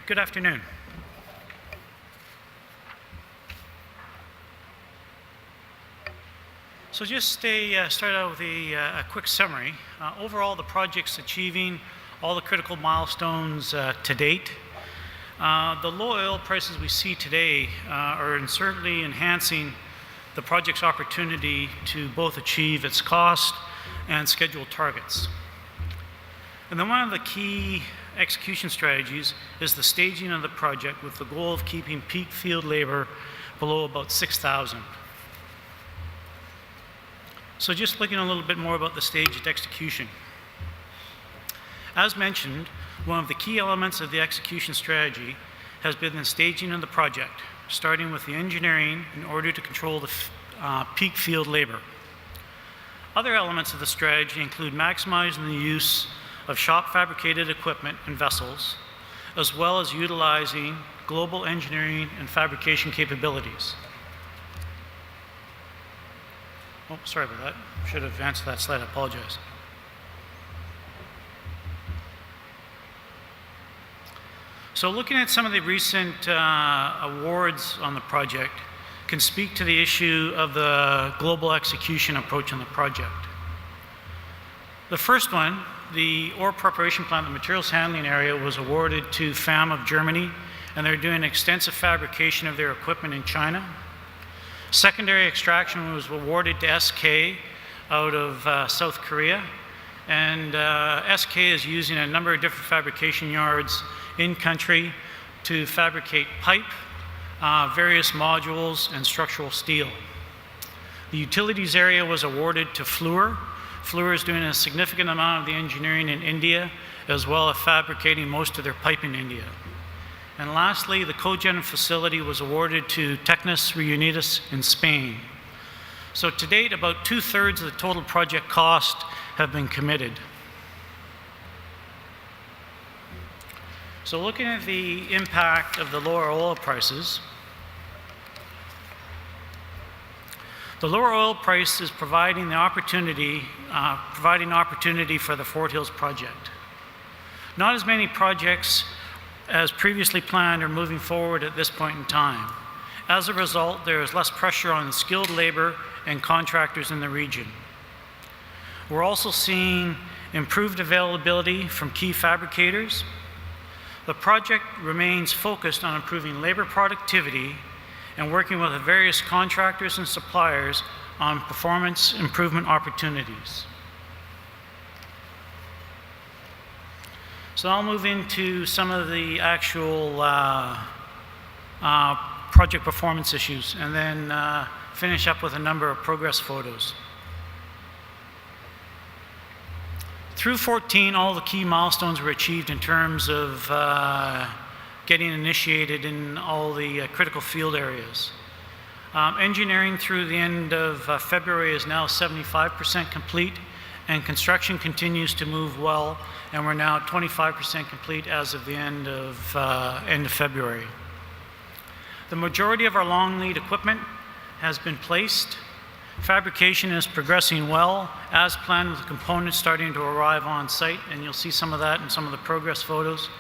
Good afternoon. So just start out with a quick summary. Overall, the project's achieving all the critical milestones to date. The low oil prices we see today are certainly enhancing the project's opportunity to both achieve its cost and scheduled targets. And then one of the key execution strategies is the staging of the project with the goal of keeping peak field labor below about 6,000. So just looking a little bit more about the staged execution. As mentioned, one of the key elements of the execution strategy has been the staging of the project, starting with the engineering in order to control the peak field labor. Other elements of the strategy include maximizing the use of shop fabricated equipment and vessels, as well as utilizing global engineering and fabrication capabilities. Oh, sorry about that. Should have answered that slide, I apologize. So looking at some of the recent awards on the project can speak to the issue of the global execution approach on the project. The first one, the ore preparation plant, the materials handling area, was awarded to FAM of Germany, and they're doing extensive fabrication of their equipment in China. Secondary extraction was awarded to SK out of South Korea, and SK is using a number of different fabrication yards in country to fabricate pipe, various modules, and structural steel. The utilities area was awarded to Fluor. Fluor is doing a significant amount of the engineering in India, as well as fabricating most of their pipe in India. And lastly, the cogen facility was awarded to Tecnis Reunidas in Spain. So to date, about 2/3 of the total project cost have been committed. So looking at the impact of the lower oil prices, the lower oil price is providing opportunity for the Fort Hills project. Not as many projects as previously planned are moving forward at this point in time. As a result, there is less pressure on skilled labor and contractors in the region. We're also seeing improved availability from key fabricators. The project remains focused on improving labor productivity and working with the various contractors and suppliers on performance improvement opportunities. So I'll move into some of the actual project performance issues and then finish up with a number of progress photos. Through 14, all the key milestones were achieved in terms of getting initiated in all the critical field areas. Engineering through the end of February is now 75% complete, and construction continues to move well, and we're now 25% complete as of the end of February. The majority of our long lead equipment has been placed. Fabrication is progressing well, as planned, with the components starting to arrive on site, and you'll see some of that in some of the progress photos.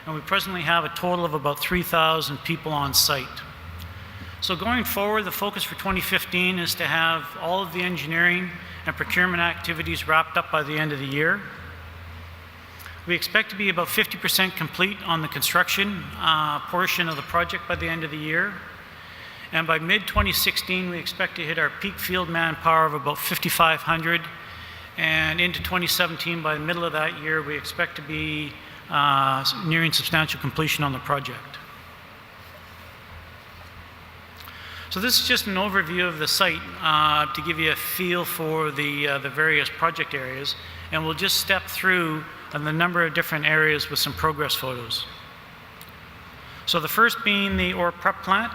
And we presently have a total of about 3,000 people on site. So going forward, the focus for 2015 is to have all of the engineering and procurement activities wrapped up by the end of the year. We expect to be about 50% complete on the construction portion of the project by the end of the year. And by mid-2016, we expect to hit our peak field manpower of about 5,500. And into 2017, by the middle of that year, we expect to be nearing substantial completion on the project. So this is just an overview of the site to give you a feel for the various project areas. And we'll just step through the number of different areas with some progress photos. So the first being the ore prep plant.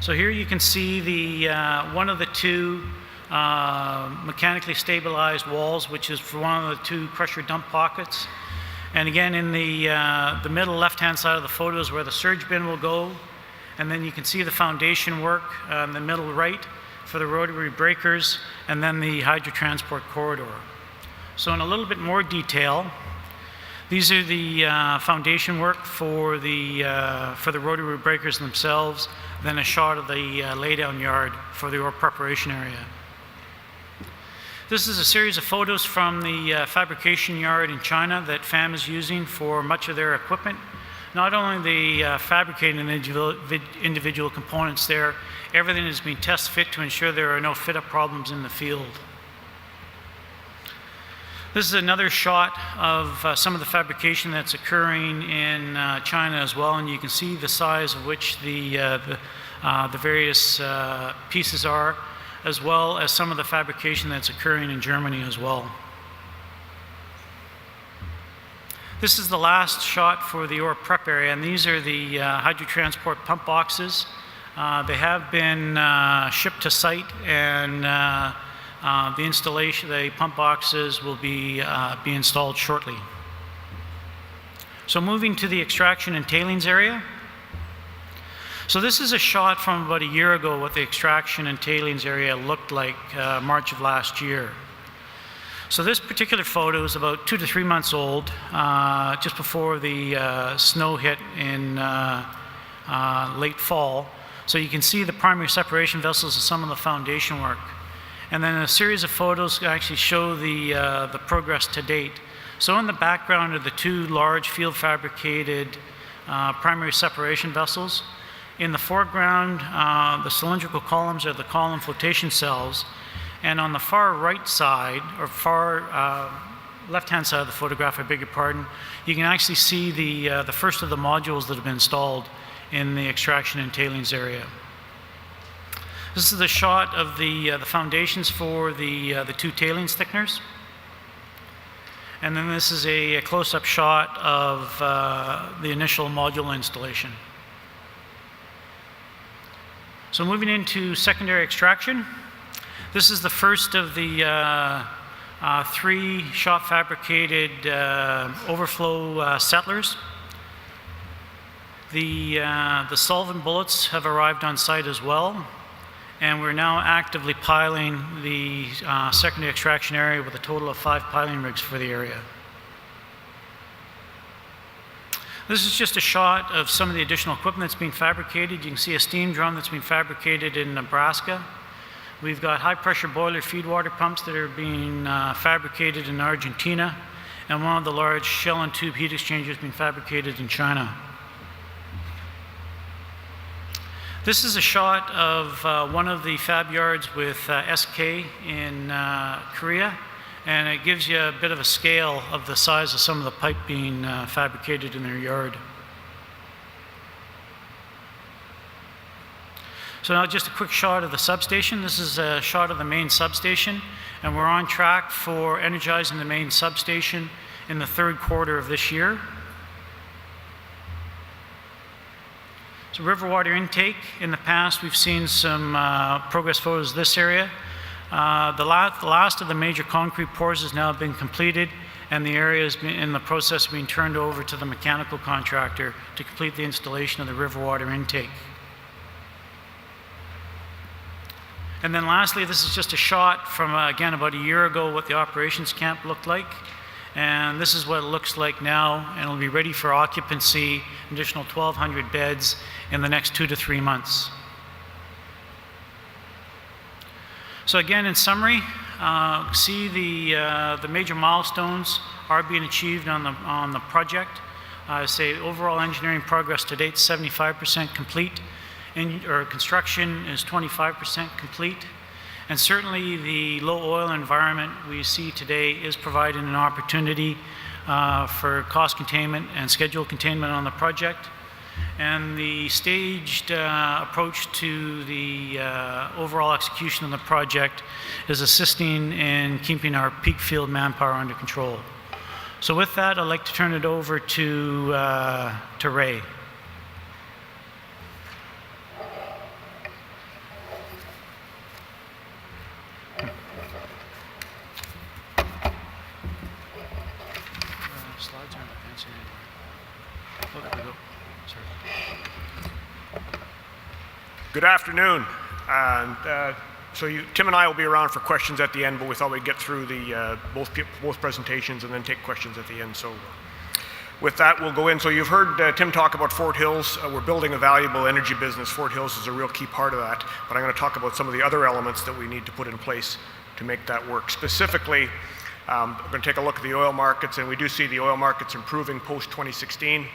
So here you can see the one of the two mechanically stabilized walls, which is for one of the two crusher dump pockets. And again, in the middle left-hand side of the photo is where the surge bin will go. And then you can see the foundation work in the middle right for the rotary breakers, and then the hydrotransport corridor. So in a little bit more detail, These are the foundation work for the rotary breakers themselves, then a shot of the laydown yard for the ore preparation area. This is a series of photos from the fabrication yard in China that FAM is using for much of their equipment. Not only the fabricating individual components there, everything is being test fit to ensure there are no fit-up problems in the field. This is another shot of some of the fabrication that's occurring in China as well, and you can see the size of which the various pieces are, as well as some of the fabrication that's occurring in Germany as well. This is the last shot for the ore prep area, and these are the hydrotransport pump boxes. They have been shipped to site, and the installation, the pump boxes will be installed shortly. So moving to the extraction and tailings area. So this is a shot from about a year ago what the extraction and tailings area looked like March of last year. So this particular photo is about 2 to 3 months old, just before the snow hit in late fall. So you can see the primary separation vessels and some of the foundation work. And then a series of photos actually show the progress to date. So in the background are the 2 large field fabricated primary separation vessels. In the foreground, the cylindrical columns are the column flotation cells. And on the far right side, or far left-hand side of the photograph, I beg your pardon, you can actually see the first of the modules that have been installed in the extraction and tailings area. This is a shot of the foundations for the 2 tailings thickeners. And then this is a close-up shot of the initial module installation. So moving into secondary extraction. This is the first of the 3 shot fabricated overflow settlers. The solvent bullets have arrived on site as well, and we're now actively piling the secondary extraction area with a total of 5 piling rigs for the area. This is just a shot of some of the additional equipment that's being fabricated. You can see a steam drum that's been fabricated in Nebraska. We've got high pressure boiler feed water pumps that are being fabricated in Argentina, and one of the large shell and tube heat exchangers being fabricated in China. This is a shot of one of the fab yards with SK in Korea, and it gives you a bit of a scale of the size of some of the pipe being fabricated in their yard. So now just a quick shot of the substation. This is a shot of the main substation, and we're on track for energizing the main substation in the 3rd quarter of this year. So river water intake, in the past we've seen some progress photos of this area. The last of the major concrete pours has now been completed, and the area is in the process of being turned over to the mechanical contractor to complete the installation of the river water intake. And then lastly, this is just a shot from, again, about a year ago, what the operations camp looked like. And this is what it looks like now, and it'll be ready for occupancy, additional 1,200 beds in the next 2 to 3 months. So again, in summary, see the major milestones are being achieved on the project. Say overall engineering progress to date, 75% complete. Construction is 25% complete, and certainly the low oil environment we see today is providing an opportunity for cost containment and schedule containment on the project, and the staged approach to the overall execution of the project is assisting in keeping our peak field manpower under control. So with that, I'd like to turn it over to Ray. Good afternoon. And Tim and I will be around for questions at the end, but we thought we'd get through both presentations and then take questions at the end. So with that, we'll go in. So you've heard Tim talk about Fort Hills. We're building a valuable energy business. Fort Hills is a real key part of that. But I'm going to talk about some of the other elements that we need to put in place to make that work. Specifically, we're going to take a look at the oil markets, and we do see the oil markets improving post-2016.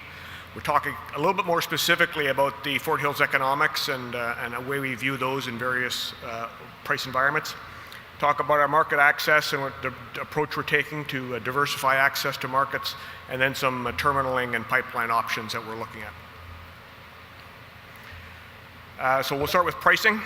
We're talking a little bit more specifically about the Fort Hills economics and the way we view those in various price environments. Talk about our market access and what the approach we're taking to diversify access to markets, and then some terminaling and pipeline options that we're looking at. So we'll start with pricing.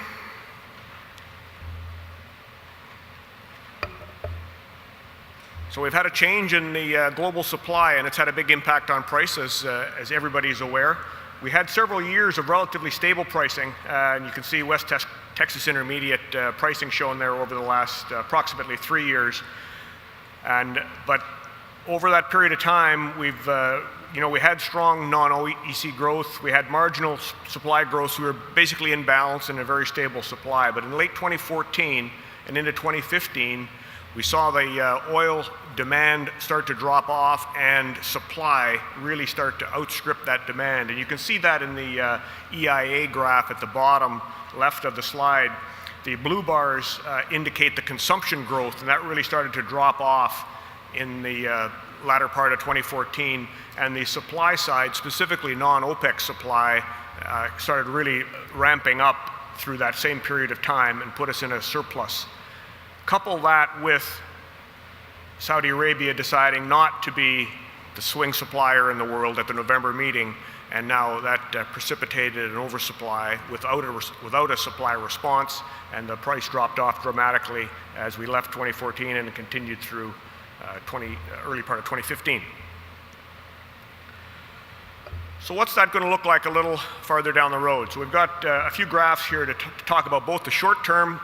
So we've had a change in the global supply, and it's had a big impact on price, as everybody's aware. We had several years of relatively stable pricing, and you can see West Texas Intermediate pricing shown there over the last approximately 3 years. But over that period of time, we had strong non-OEC growth. We had marginal supply growth. So we were basically in balance and a very stable supply. But in late 2014 and into 2015, we saw the oil demand start to drop off and supply really start to outstrip that demand. And you can see that in the EIA graph at the bottom left of the slide. The blue bars indicate the consumption growth, and that really started to drop off in the latter part of 2014. And the supply side, specifically non-OPEC supply, started really ramping up through that same period of time and put us in a surplus. Couple that with Saudi Arabia deciding not to be the swing supplier in the world at the November meeting, and now that precipitated an oversupply without a supply response, and the price dropped off dramatically as we left 2014 and continued through early part of 2015. So what's that going to look like a little farther down the road? So we've got a few graphs here to talk about both the short-term,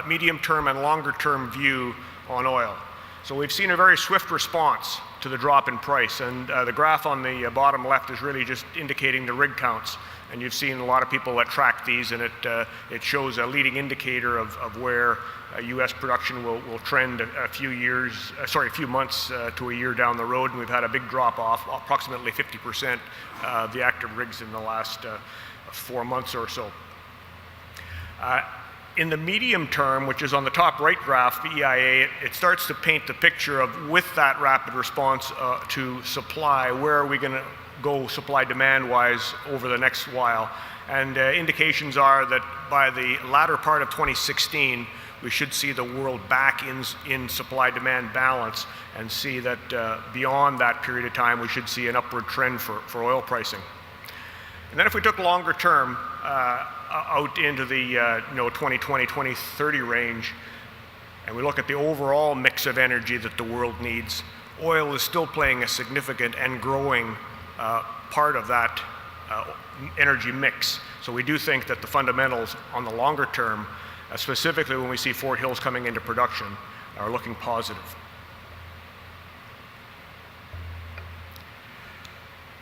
medium-term, and longer-term view on oil. So we've seen a very swift response to the drop in price, and the graph on the bottom left is really just indicating the rig counts. And you've seen a lot of people that track these, and it shows a leading indicator of where U.S. production will trend a few months to a year down the road. And we've had a big drop off, approximately 50% of the active rigs in the last 4 months or so. In the medium term, which is on the top right graph, the EIA, it starts to paint the picture of, with that rapid response to supply, where are we going to go supply-demand-wise over the next while. And indications are that by the latter part of 2016, we should see the world back in supply-demand balance, and see that beyond that period of time, we should see an upward trend for oil pricing. And then if we took longer term, out into the 2020, 2030 range, and we look at the overall mix of energy that the world needs, oil is still playing a significant and growing part of that energy mix. So we do think that the fundamentals on the longer term, specifically when we see Fort Hills coming into production, are looking positive.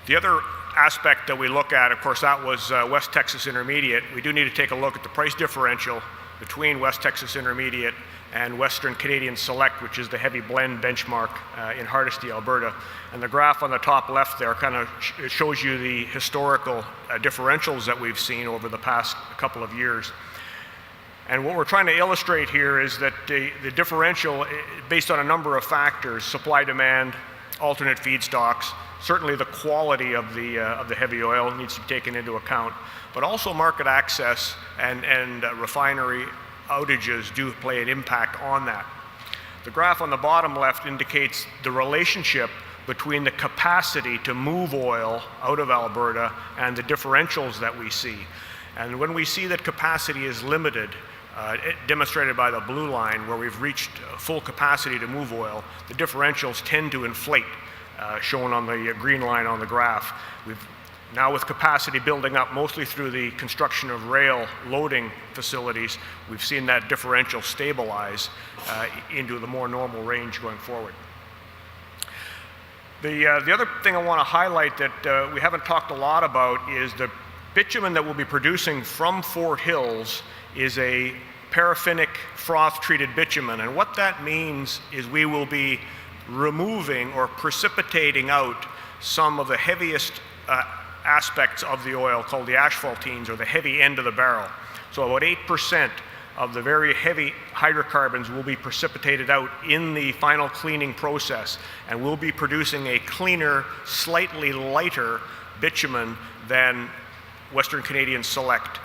The other aspect that we look at, of course, that was West Texas Intermediate. We do need to take a look at the price differential between West Texas Intermediate and Western Canadian Select, which is the heavy blend benchmark in Hardisty, Alberta. And the graph on the top left there kind of shows you the historical differentials that we've seen over the past couple of years. And what we're trying to illustrate here is that the differential, based on a number of factors, supply, demand, alternate feedstocks, certainly the quality of the heavy oil needs to be taken into account, but also market access and refinery outages do play an impact on that. The graph on the bottom left indicates the relationship between the capacity to move oil out of Alberta and the differentials that we see. And when we see that capacity is limited, demonstrated by the blue line where we've reached full capacity to move oil, the differentials tend to inflate, shown on the green line on the graph. Now with capacity building up mostly through the construction of rail loading facilities, we've seen that differential stabilize into the more normal range going forward. The other thing I want to highlight that we haven't talked a lot about is the bitumen that we'll be producing from Fort Hills is a paraffinic froth-treated bitumen. And what that means is we will be removing or precipitating out some of the heaviest aspects of the oil called the asphaltenes, or the heavy end of the barrel. So about 8% of the very heavy hydrocarbons will be precipitated out in the final cleaning process, and we'll be producing a cleaner, slightly lighter bitumen than Western Canadian Select,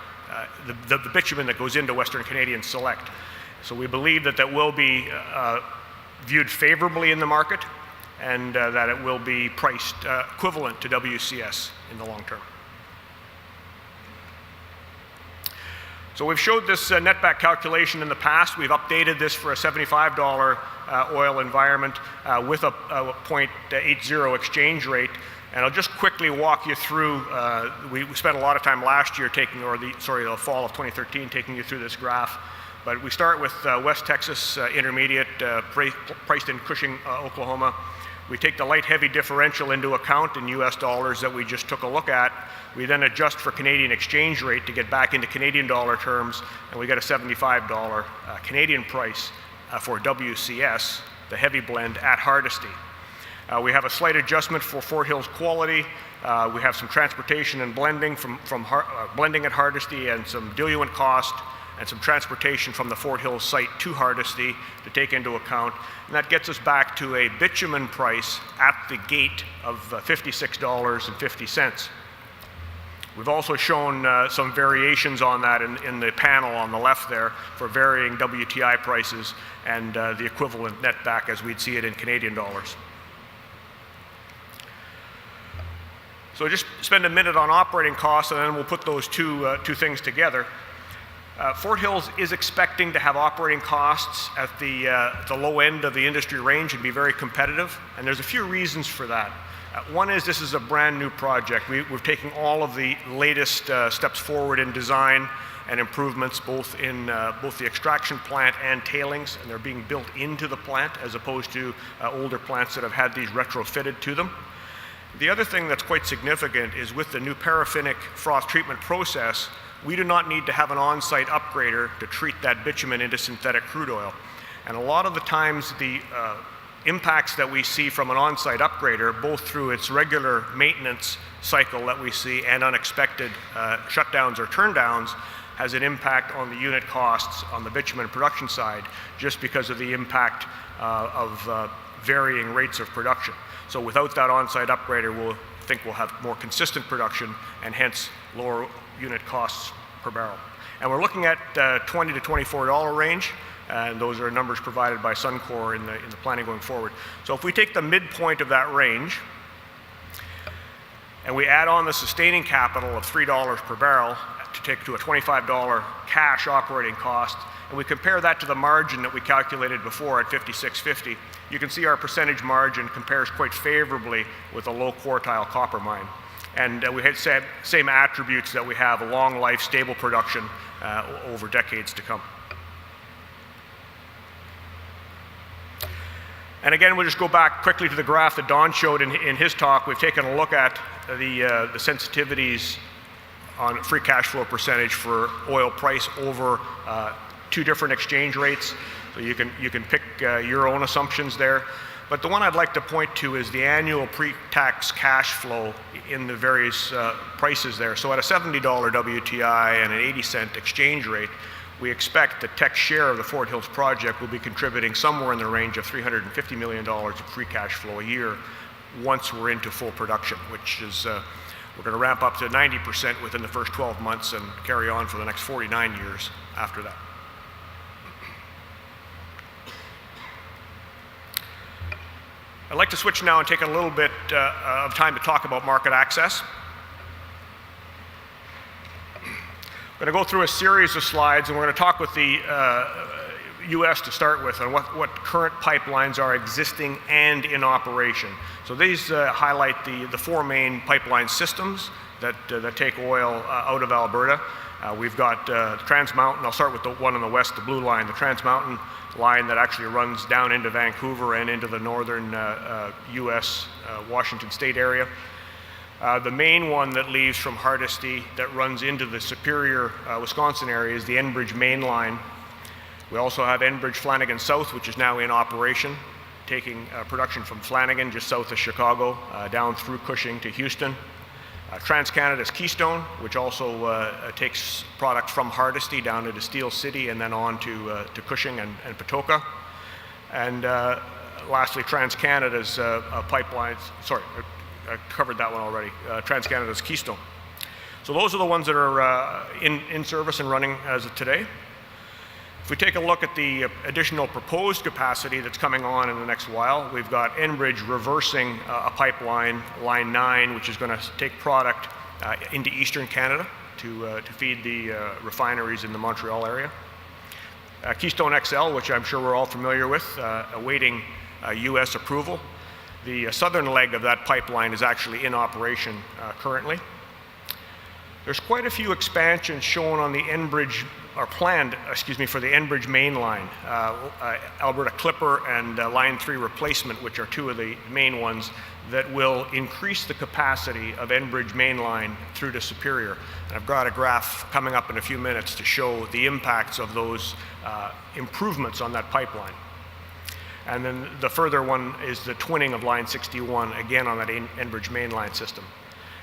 the bitumen that goes into Western Canadian Select. So we believe that that will be viewed favorably in the market, and that it will be priced equivalent to WCS in the long term. So we've showed this netback calculation in the past. We've updated this for a $75 oil environment with a 0.80 exchange rate. And I'll just quickly walk you through, we spent a lot of time last year the fall of 2013 taking you through this graph. But we start with West Texas Intermediate, priced in Cushing, Oklahoma. We take the light-heavy differential into account in US dollars that we just took a look at. We then adjust for Canadian exchange rate to get back into Canadian dollar terms, and we get a $75 Canadian price for WCS, the heavy blend at Hardisty. We have a slight adjustment for Fort Hills quality. We have some transportation and blending from blending at Hardisty, and some diluent cost, and some transportation from the Fort Hills site to Hardisty to take into account. And that gets us back to a bitumen price at the gate of $56.50. We've also shown some variations on that in the panel on the left there for varying WTI prices and the equivalent netback as we'd see it in Canadian dollars. So just spend a minute on operating costs, and then we'll put those two things together. Fort Hills is expecting to have operating costs at the low end of the industry range and be very competitive, and there's a few reasons for that. One is this is a brand new project. We're taking all of the latest steps forward in design and improvements, both in both the extraction plant and tailings, and they're being built into the plant as opposed to older plants that have had these retrofitted to them. The other thing that's quite significant is with the new paraffinic froth treatment process, we do not need to have an on-site upgrader to treat that bitumen into synthetic crude oil. And a lot of the times the impacts that we see from an on-site upgrader, both through its regular maintenance cycle that we see and unexpected shutdowns or turndowns, has an impact on the unit costs on the bitumen production side, just because of the impact of varying rates of production. So without that on-site upgrader, we'll have more consistent production and hence lower unit costs per barrel. And we're looking at $20 to $24 range, and those are numbers provided by Suncor in the planning going forward. So if we take the midpoint of that range and we add on the sustaining capital of $3 per barrel to take to a $25 cash operating cost, and we compare that to the margin that we calculated before at $56.50, you can see our percentage margin compares quite favorably with a low quartile copper mine. And we had same attributes that we have, a long life, stable production over decades to come. And again, we'll just go back quickly to the graph that Don showed in his talk. We've taken a look at the sensitivities on free cash flow percentage for oil price over two different exchange rates. So you can pick your own assumptions there. But the one I'd like to point to is the annual pre-tax cash flow in the various prices there. So at a $70 WTI and an 80-cent exchange rate, we expect the Teck share of the Fort Hills project will be contributing somewhere in the range of $350 million of free cash flow a year once we're into full production, which is, we're going to ramp up to 90% within the first 12 months and carry on for the next 49 years after that. I'd like to switch now and take a little bit of time to talk about market access. I'm going to go through a series of slides, and we're going to talk with the U.S. to start with on what current pipelines are existing and in operation. So these highlight the four main pipeline systems that take oil out of Alberta. We've got Trans Mountain. I'll start with the one on the west, the blue line, the Trans Mountain line that actually runs down into Vancouver and into the northern U.S. Washington State area. The main one that leaves from Hardisty that runs into the Superior, Wisconsin area is the Enbridge main line. We also have Enbridge Flanagan South, which is now in operation. taking production from Flanagan, just south of Chicago, down through Cushing to Houston. TransCanada's Keystone, which also takes product from Hardisty down to Steel City and then on to Cushing and Patoka. And lastly, TransCanada's pipelines, sorry, I covered that one already, TransCanada's Keystone. So those are the ones that are in service and running as of today. If we take a look at the additional proposed capacity that's coming on in the next while, we've got Enbridge reversing a pipeline, Line 9, which is going to take product into Eastern Canada to feed the refineries in the Montreal area. Keystone XL, which I'm sure we're all familiar with, awaiting US approval. The southern leg of that pipeline is actually in operation currently. There's quite a few expansions shown on the Enbridge, or planned, for the Enbridge main line, Alberta Clipper and Line 3 replacement, which are two of the main ones that will increase the capacity of Enbridge main line through to Superior. And I've got a graph coming up in a few minutes to show the impacts of those improvements on that pipeline. And then the further one is the twinning of Line 61, again on that Enbridge mainline system.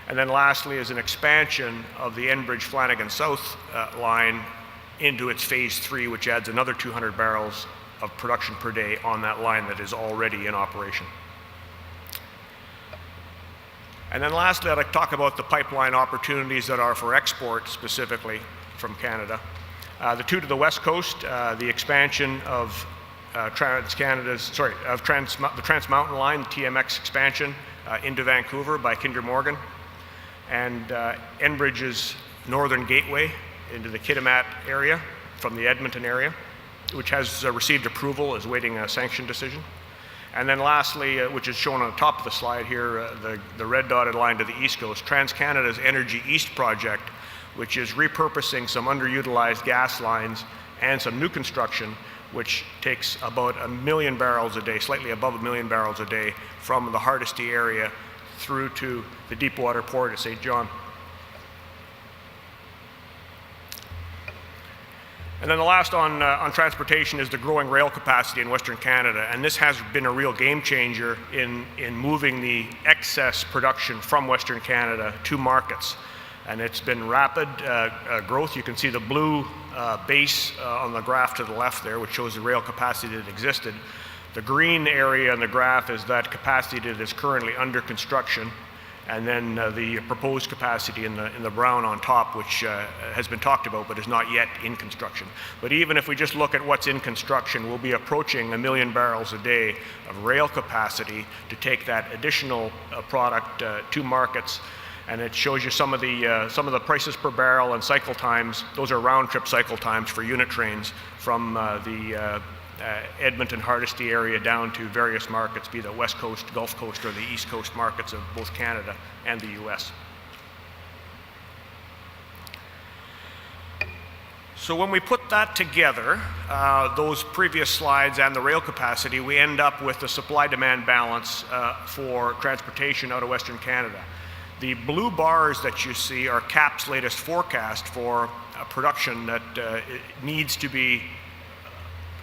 And then lastly is an expansion of the Enbridge Flanagan South line into its phase 3, which adds another 200 barrels of production per day on that line that is already in operation. And then lastly, I'd like to talk about the pipeline opportunities that are for export specifically from Canada. The two to the west coast, the expansion of the Trans Mountain line, the TMX expansion into Vancouver by Kinder Morgan, and Enbridge's Northern Gateway into the Kitimat area from the Edmonton area, which has received approval, is waiting a sanction decision. And then lastly, which is shown on the top of the slide here, the red dotted line to the east coast, TransCanada's Energy East project, which is repurposing some underutilized gas lines and some new construction, which takes about 1 million barrels a day, slightly above 1 million barrels a day from the Hardisty area through to the deepwater port of St. John. And then the last on transportation is the growing rail capacity in Western Canada, and this has been a real game changer in moving the excess production from Western Canada to markets. And it's been rapid growth. You can see the blue base on the graph to the left there, which shows the rail capacity that existed. The green area on the graph is that capacity that is currently under construction, and then the proposed capacity in the brown on top, which has been talked about but is not yet in construction. But even if we just look at what's in construction, we'll be approaching 1 million barrels a day of rail capacity to take that additional product to markets. And it shows you some of the prices per barrel and cycle times. Those are round-trip cycle times for unit trains from the Edmonton, Hardisty area down to various markets, be the West Coast, Gulf Coast, or the East Coast markets of both Canada and the US. So when we put that together, those previous slides and the rail capacity, we end up with the supply-demand balance for transportation out of Western Canada. The blue bars that you see are CAP's latest forecast for production that needs to be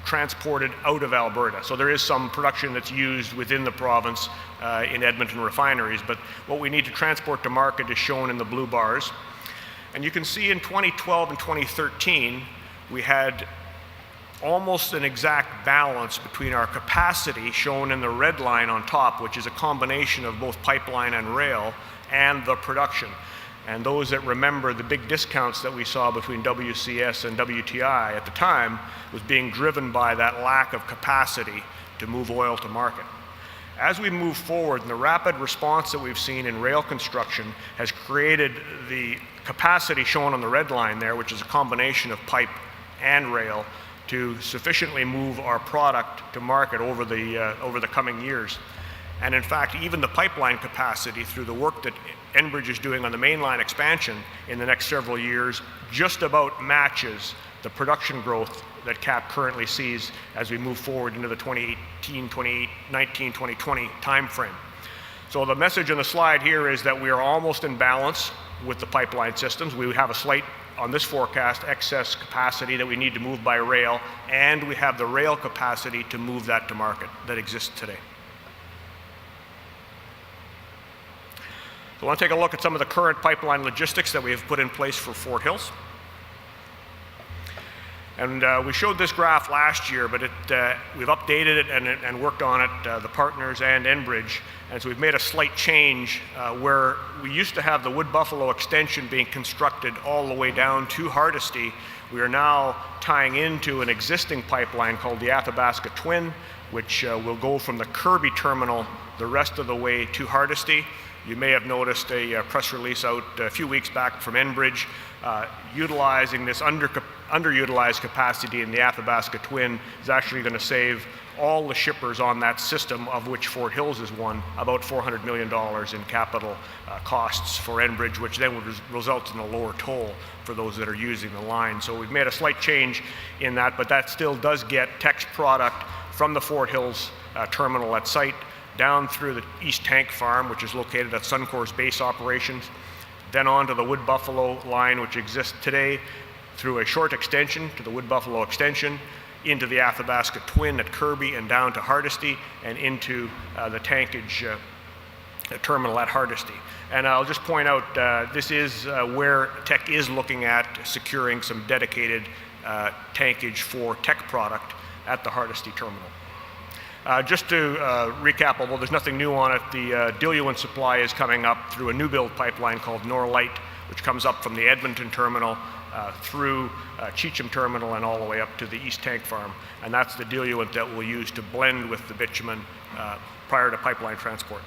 transported out of Alberta. So there is some production that's used within the province in Edmonton refineries, but what we need to transport to market is shown in the blue bars. And you can see in 2012 and 2013, we had almost an exact balance between our capacity, shown in the red line on top, which is a combination of both pipeline and rail, and the production. And those that remember the big discounts that we saw between WCS and WTI at the time was being driven by that lack of capacity to move oil to market. As we move forward, and the rapid response that we've seen in rail construction has created the capacity shown on the red line there, which is a combination of pipe and rail, to sufficiently move our product to market over the coming years. And in fact, even the pipeline capacity through the work that Enbridge is doing on the mainline expansion in the next several years just about matches the production growth that CAP currently sees as we move forward into the 2018, 2019, 2020 timeframe. So the message on the slide here is that we are almost in balance with the pipeline systems. We have a slight, on this forecast, excess capacity that we need to move by rail, and we have the rail capacity to move that to market that exists today. So I want to take a look at some of the current pipeline logistics that we have put in place for Fort Hills. And we showed this graph last year, but we've updated it and worked on it, the partners and Enbridge. And so we've made a slight change where we used to have the Wood Buffalo extension being constructed all the way down to Hardisty. We are now tying into an existing pipeline called the Athabasca Twin, which will go from the Kirby terminal the rest of the way to Hardisty. You may have noticed a press release out a few weeks back from Enbridge utilizing this underutilized capacity in the Athabasca Twin is actually going to save all the shippers on that system, of which Fort Hills is one, about $400 million in capital costs for Enbridge, which then would result in a lower toll for those that are using the line. So we've made a slight change in that, but that still does get Teck's product from the Fort Hills terminal at site down through the East Tank Farm, which is located at Suncor's base operations, then onto the Wood Buffalo line, which exists today, through a short extension to the Wood Buffalo extension, into the Athabasca Twin at Kirby and down to Hardisty, and into the tankage terminal at Hardisty. And I'll just point out, this is where Teck is looking at securing some dedicated tankage for Teck product at the Hardisty terminal. Just to recap, although there's nothing new on it, the diluent supply is coming up through a new build pipeline called Norlight, which comes up from the Edmonton terminal through Cheecham terminal and all the way up to the East Tank Farm. And that's the diluent that we'll use to blend with the bitumen prior to pipeline transport.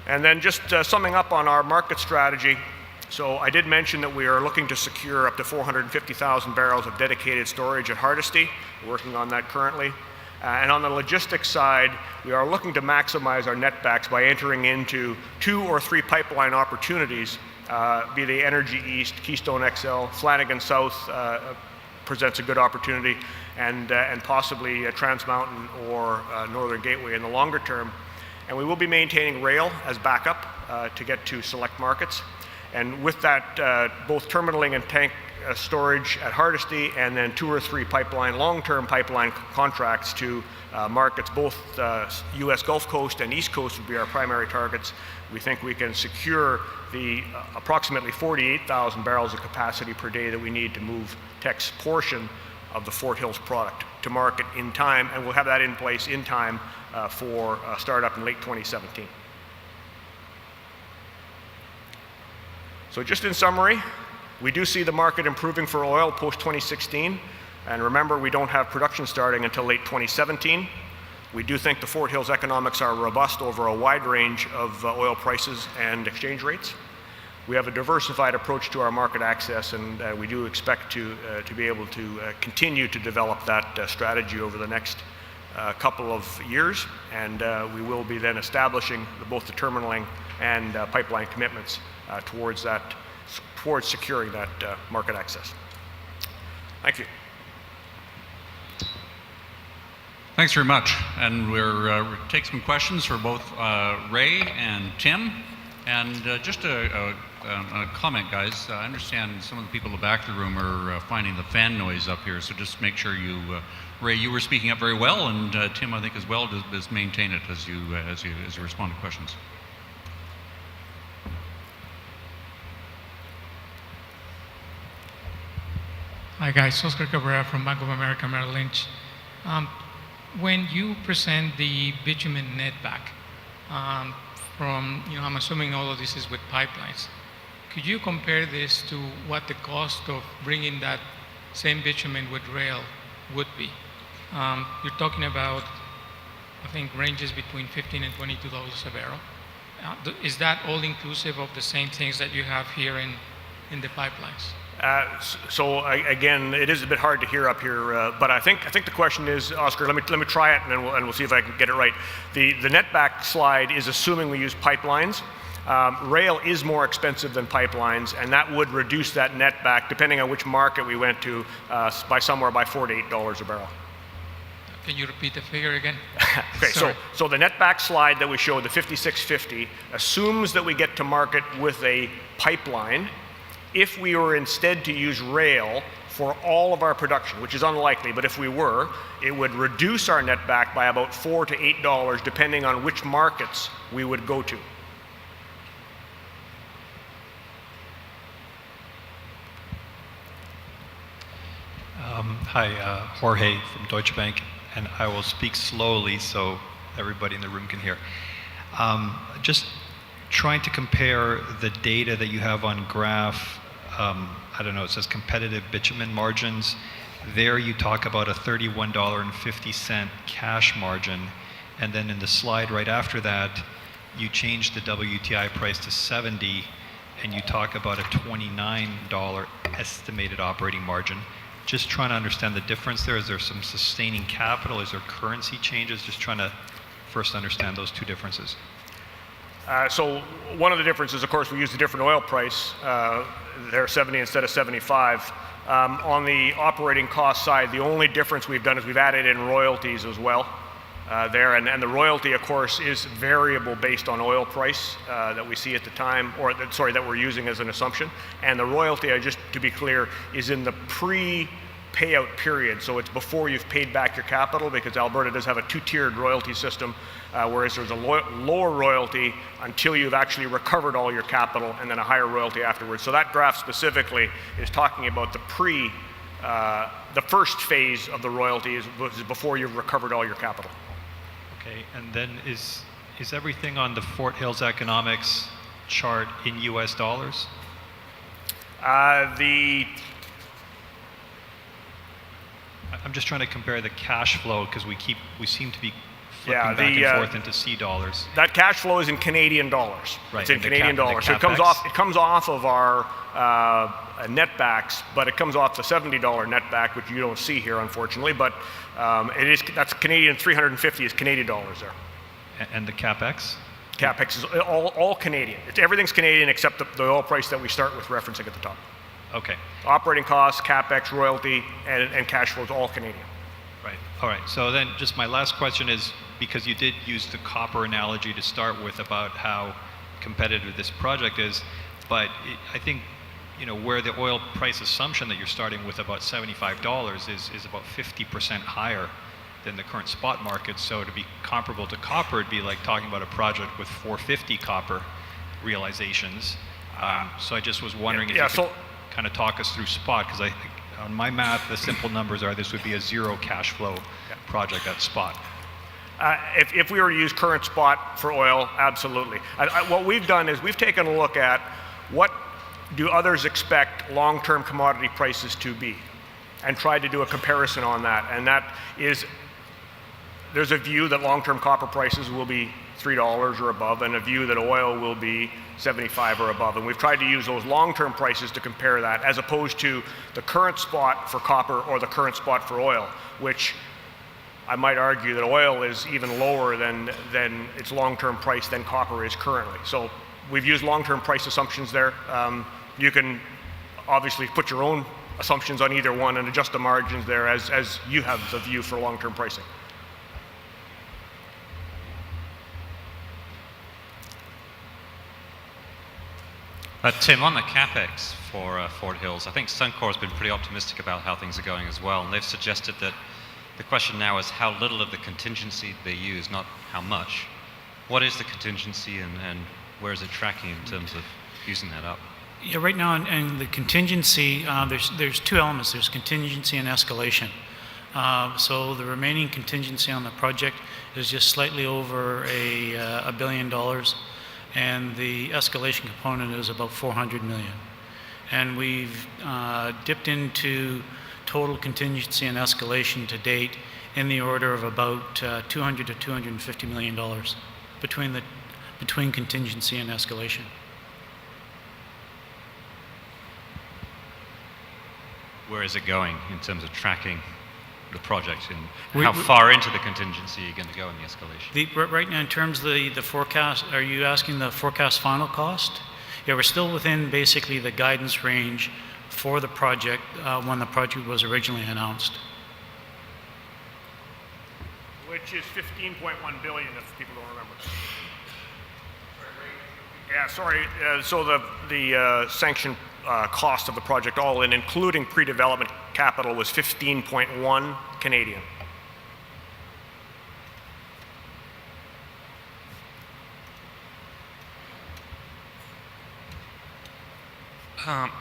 And then just summing up on our market strategy. So I did mention that we are looking to secure up to 450,000 barrels of dedicated storage at Hardisty. We're working on that currently. And on the logistics side, we are looking to maximize our netbacks by entering into 2 or 3 pipeline opportunities, be they Energy East, Keystone XL, Flanagan South presents a good opportunity, and possibly Trans Mountain or Northern Gateway in the longer term. And we will be maintaining rail as backup to get to select markets. And with that, both terminaling and tank storage at Hardisty, and then 2 or 3 long-term pipeline contracts to markets, both U.S. Gulf Coast and East Coast would be our primary targets. We think we can secure the approximately 48,000 barrels of capacity per day that we need to move Teck's portion of the Fort Hills product to market in time, and we'll have that in place in time for startup in late 2017. So just in summary, we do see the market improving for oil post-2016. And remember, we don't have production starting until late 2017. We do think the Fort Hills economics are robust over a wide range of oil prices and exchange rates. We have a diversified approach to our market access, and we do expect to be able to continue to develop that strategy over the next couple of years. And we will be then establishing both the terminaling and pipeline commitments towards securing that market access. Thank you. Thanks very much. And we'll take some questions for both Ray and Tim. And just a comment, guys. I understand some of the people in the back of the room are finding the fan noise up here, so just make sure you, Ray, you were speaking up very well, and Tim, I think as well, does maintain it as you respond to questions. Hi guys, Oscar Cabrera from Bank of America Merrill Lynch. When you present the bitumen netback from, I'm assuming all of this is with pipelines, could you compare this to what the cost of bringing that same bitumen with rail would be? You're talking about, I think, ranges between $15 and $22 a barrel. Is that all inclusive of the same things that you have here in the pipelines? So again, it is a bit hard to hear up here, but I think the question is, Oscar, let me try it, and then we'll see if I can get it right. The netback slide is assuming we use pipelines. Rail is more expensive than pipelines, and that would reduce that netback, depending on which market we went to, by somewhere by $4 to $8 a barrel. Can you repeat the figure again? Okay, Sorry. so the netback slide that we showed, the 5650, assumes that we get to market with a pipeline. If we were instead to use rail for all of our production, which is unlikely, but if we were, it would reduce our netback by about $4 to $8, depending on which markets we would go to. Hi, Jorge from Deutsche Bank, and I will speak slowly so everybody in the room can hear. Just trying to compare the data that you have on graph, I don't know, it says competitive bitumen margins. There you talk about a $31.50 cash margin, and then in the slide right after that, you change the WTI price to 70, and you talk about a $29 estimated operating margin. Just trying to understand the difference there. Is there some sustaining capital? Is there currency changes? Just trying to first understand those two differences. So one of the differences, of course, we use a different oil price. They're 70 instead of 75. On the operating cost side, the only difference we've done is we've added in royalties as well there. And the royalty, of course, is variable based on oil price that we see at the time, or that we're using as an assumption. And the royalty, just to be clear, is in the pre-payout period. So it's before you've paid back your capital, because Alberta does have a two-tiered royalty system, whereas there's a lower royalty until you've actually recovered all your capital, and then a higher royalty afterwards. So that graph specifically is talking about the first phase of the royalty is before you've recovered all your capital. Okay, and then is everything on the Fort Hills economics chart in US dollars? I'm just trying to compare the cash flow, because we seem to be flipping Yeah, back and forth into C dollars. That cash flow is in Canadian dollars. Right, It's in and the Canadian cap- dollars. the So it CapEx? comes off of our netbacks, but it comes off the $70 netback, which you don't see here, unfortunately. But that's Canadian. 350 is Canadian dollars there. And the CapEx? CapEx is all Canadian. Everything's Canadian except the oil price that we start with referencing at the top. Okay. Operating costs, CapEx, royalty, and cash flow is all Canadian. Right. All right. So then just my last question is, because you did use the copper analogy to start with about how competitive this project is, but I think, where the oil price assumption that you're starting with about $75 is about 50% higher than the current spot market. So to be comparable to copper, it'd be like talking about a project with $4.50 copper realizations. So I just was wondering if you could kind of talk us through spot, because on my math, the simple numbers are this would be a zero cash flow project at spot. If we were to use current spot for oil, absolutely. What we've done is we've taken a look at what do others expect long-term commodity prices to be, and tried to do a comparison on that. And that is, there's a view that long-term copper prices will be $3 or above, and a view that oil will be 75 or above. And we've tried to use those long-term prices to compare that, as opposed to the current spot for copper or the current spot for oil, which I might argue that oil is even lower than its long-term price than copper is currently. So we've used long-term price assumptions there. You can obviously put your own assumptions on either one and adjust the margins there as you have the view for long-term pricing. Tim, on the capex for Fort Hills, I think Suncor has been pretty optimistic about how things are going as well, and they've suggested that the question now is how little of the contingency they use, not how much. What is the contingency, and where is it tracking in terms of using that up? Yeah, right now in the contingency, there's two elements. There's contingency and escalation. So the remaining contingency on the project is just slightly over $1 billion, and the escalation component is about $400 million. And we've dipped into total contingency and escalation to date in the order of about $200 to $250 million between contingency and escalation. Where is it going in terms of tracking the project, and how far into the contingency are you going to go in the escalation? Right now, in terms of the forecast, are you asking the forecast final cost? Yeah, we're still within basically the guidance range for the project when the project was originally announced. which is 15.1 billion, if people don't remember. Yeah, sorry. So the sanction cost of the project all in, including pre-development capital, was 15.1 Canadian.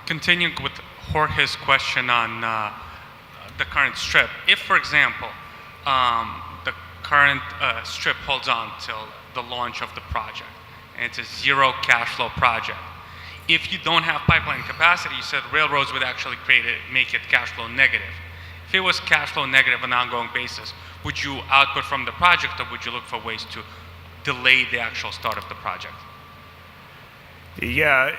Continuing with Jorge's question on the current strip, if, for example, the current strip holds on till the launch of the project, and it's a zero cash flow project, if you don't have pipeline capacity, you said railroads would actually make it cash flow negative. If it was cash flow negative on an ongoing basis, would you output from the project, or would you look for ways to delay the actual start of the project? Yeah.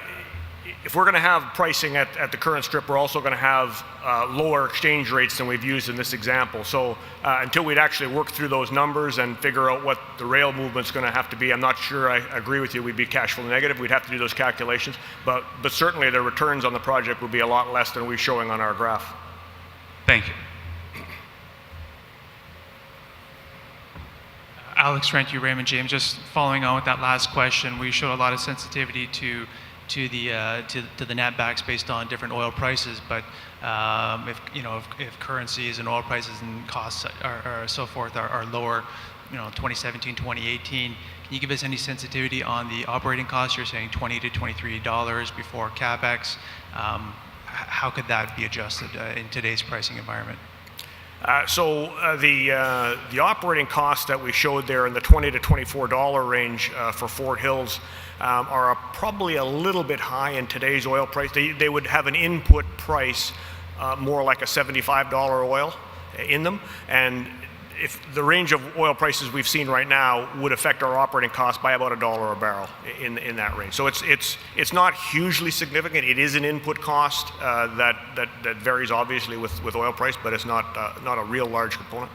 If we're going to have pricing at the current strip, we're also going to have lower exchange rates than we've used in this example. So until we'd actually work through those numbers and figure out what the rail movement's going to have to be, I'm not sure I agree with you we'd be cash flow negative. We'd have to do those calculations. But certainly the returns on the project would be a lot less than we're showing on our graph. Thank you. Alex Rentue, Raymond James. Just following on with that last question, we showed a lot of sensitivity to the netbacks based on different oil prices, but if currencies and oil prices and costs are so forth are lower, 2017, 2018, can you give us any sensitivity on the operating costs? You're saying $20 to $23 before capex. How could that be adjusted in today's pricing environment? The operating costs that we showed there in the $20 to $24 range for Fort Hills are probably a little bit high in today's oil price. They would have an input price more like a $75 oil in them, and if the range of oil prices we've seen right now would affect our operating costs by about $1 a barrel in that range. So it's not hugely significant. It is an input cost that varies obviously with oil price, but it's not a real large component.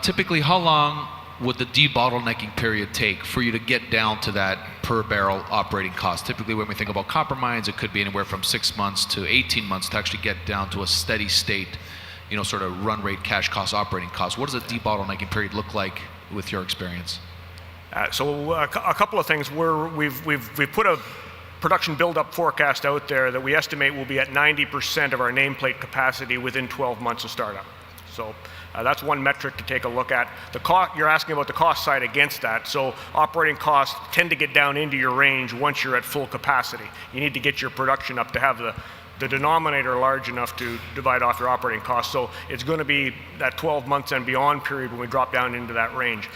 Typically, how long would the debottlenecking period take for you to get down to that per barrel operating cost? Typically, when we think about copper mines, it could be anywhere from 6 months to 18 months to actually get down to a steady state, sort of run rate cash cost operating cost. What does a debottlenecking period look like with your experience? A couple of things. We've put a production build-up forecast out there that we estimate will be at 90% of our nameplate capacity within 12 months of startup. So that's one metric to take a look at. You're asking about the cost side against that. So operating costs tend to get down into your range once you're at full capacity. You need to get your production up to have the denominator large enough to divide off your operating costs. So it's going to be that 12 months and beyond period when we drop down into that range.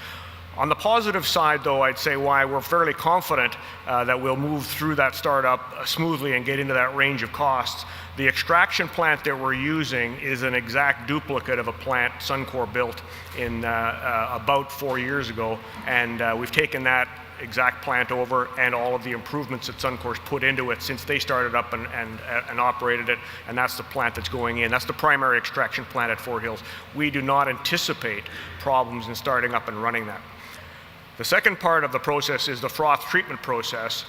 On the positive side, though, I'd say why we're fairly confident that we'll move through that startup smoothly and get into that range of costs. The extraction plant that we're using is an exact duplicate of a plant Suncor built in about 4 years ago, and we've taken that exact plant over and all of the improvements that Suncor's put into it since they started up and operated it, and that's the plant that's going in. That's the primary extraction plant at Fort Hills. We do not anticipate problems in starting up and running that. The second part of the process is the froth treatment process,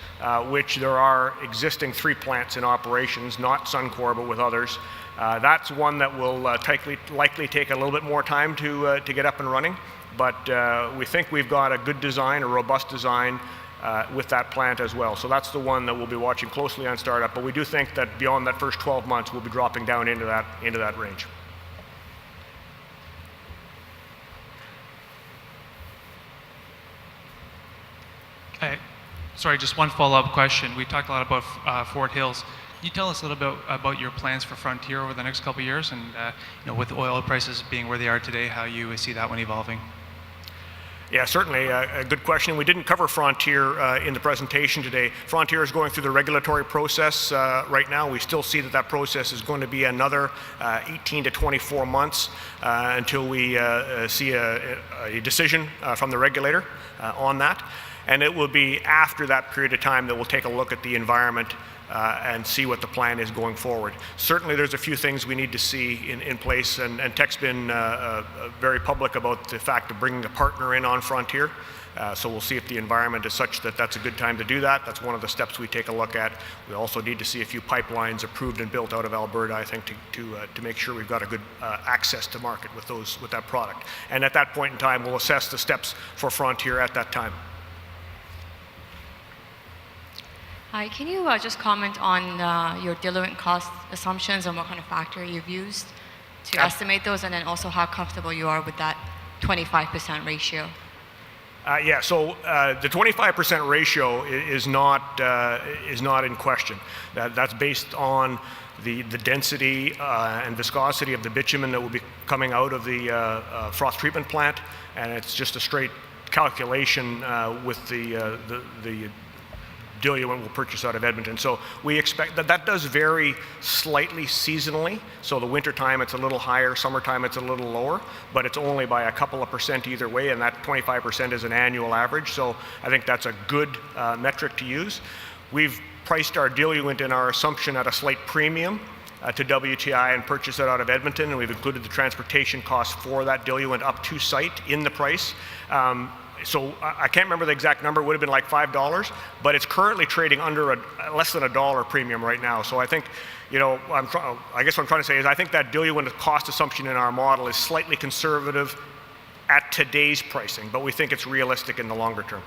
which there are existing 3 plants in operations, not Suncor, but with others. That's one that will likely take a little bit more time to get up and running, but we think we've got a good design, a robust design with that plant as well. So that's the one that we'll be watching closely on startup, but we do think that beyond that first 12 months, we'll be dropping down into that range. Sorry, just one follow-up question. We talked a lot about Fort Hills. Can you tell us a little bit about your plans for Frontier over the next couple of years, and with oil prices being where they are today, how you see that one evolving? Yeah, certainly a good question. We didn't cover Frontier in the presentation today. Frontier is going through the regulatory process right now. We still see that process is going to be another 18 to 24 months until we see a decision from the regulator on that. And it will be after that period of time that we'll take a look at the environment and see what the plan is going forward. Certainly there's a few things we need to see in place, and Teck's been very public about the fact of bringing a partner in on Frontier. So we'll see if the environment is such that that's a good time to do that. That's one of the steps we take a look at. We also need to see a few pipelines approved and built out of Alberta, I think, to make sure we've got a good access to market with that product. And at that point in time, we'll assess the steps for Frontier at that time. Hi, can you just comment on your diluent cost assumptions and what kind of factor you've used to estimate those, and then also how comfortable you are with that 25% ratio? Yeah, so the 25% ratio is not in question. That's based on the density and viscosity of the bitumen that will be coming out of the froth treatment plant, and it's just a straight calculation with the diluent we'll purchase out of Edmonton. So we expect that does vary slightly seasonally. So the winter time it's a little higher, summertime it's a little lower, but it's only by a couple of percent either way, and that 25% is an annual average. So I think that's a good metric to use. We've priced our diluent in our assumption at a slight premium to WTI and purchase it out of Edmonton, and we've included the transportation costs for that diluent up to site in the price. So I can't remember the exact number, it would have been like $5, but it's currently trading under less than $1 premium right now. So I think, I guess what I'm trying to say is I think that diluent cost assumption in our model is slightly conservative at today's pricing, but we think it's realistic in the longer term.